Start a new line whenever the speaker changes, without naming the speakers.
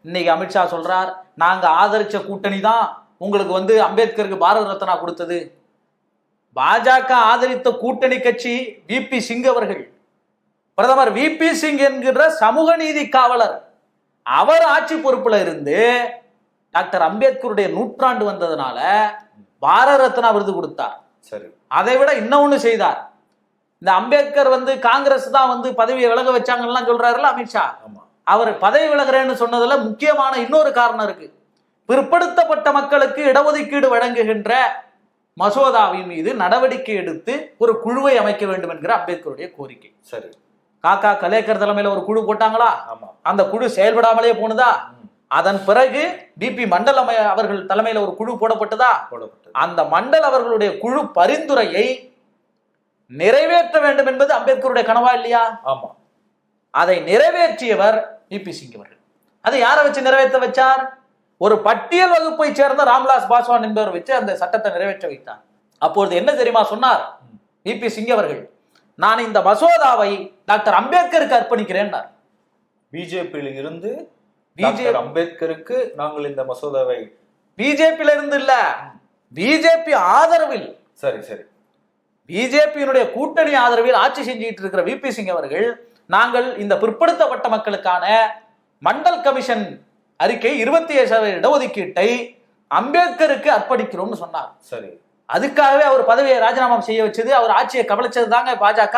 இன்னைக்கு அமித்ஷா சொல்றார், நாங்க ஆதரிச்ச கூட்டணி தான் உங்களுக்கு அம்பேத்கருக்கு பாரத ரத்னா கொடுத்தது. பாஜக ஆதரித்த கூட்டணி கட்சி விபி சிங் அவர்கள், பிரதமர் விபி சிங் என்கிற சமூக நீதி காவலர், அவர் ஆட்சி பொறுப்புல இருந்து டாக்டர் அம்பேத்கருடைய நூற்றாண்டு வந்ததுனால பாரத ரத்னா விருது கொடுத்தார்.
சரி,
அதை விட இன்னொன்னு செய்தார். இந்த அம்பேத்கர் காங்கிரஸ் தான் பதவியை விலக வச்சாங்கலாம் சொல்றாருல்ல அமித்ஷா. அவர் பதவி விலகிறேன்னு சொன்னதுல முக்கியமான இன்னொரு காரணம் இருக்கு. பிற்படுத்தப்பட்ட மக்களுக்கு இடஒதுக்கீடு வழங்குகின்ற மசோதாவின் மீது நடவடிக்கை எடுத்து ஒரு குழுவை அமைக்க வேண்டும் என்கிற அம்பேத்கருடைய கோரிக்கை.
சரி,
காக்கா கலேக்கர் தலைமையில ஒரு குழு போட்டாங்களா, அந்த குழு செயல்படாமலே போனதா. அதன் பிறகு டிபி மண்டல் அவர்கள் தலைமையில ஒரு குழு போடப்பட்டதா. அந்த மண்டல் அவர்களுடைய குழு பரிந்துரையை நிறைவேற்ற வேண்டும் என்பது அம்பேத்கருடைய கனவா இல்லையா?
ஆமா.
அதை நிறைவேற்றியவர் விபி சிங் அவர்கள். அதை யாரை வச்சு நிறைவேற்ற வச்சார்? ஒரு பட்டியல் வகுப்பை சேர்ந்த ராம்விலாஸ் பாஸ்வான் என்பவர் வச்சு அந்த சட்டத்தை நிறைவேற்ற வைத்தார். அப்பொழுது என்ன தெரியுமா சொன்னார் விபி சிங் அவர்கள்? நான் இந்த மசோதாவை டாக்டர் அம்பேத்கருக்கு அர்ப்பணிக்கிறேன்.
பிஜேபியில் இருந்து அம்பேத்கருக்கு நாங்கள் இந்த மசோதாவை,
பிஜேபியில இருந்து இல்ல, பிஜேபி ஆதரவில்,
சரி சரி,
பிஜேபியினுடைய கூட்டணி ஆதரவில் ஆட்சி செஞ்சுட்டு இருக்கிற விபி சிங் அவர்கள், நாங்கள் இந்த பிற்படுத்தப்பட்ட மக்களுக்கான மண்டல் கமிஷன் அறிக்கை 27% இடஒதுக்கீட்டை அம்பேத்கருக்கு அர்ப்பணிக்கிறோம்னு சொன்னார்.
சரி,
அதுக்காகவே அவர் பதவியை ராஜினாமா செய்ய வச்சது, அவர் ஆட்சியை கவலைச்சது தாங்க பாஜக.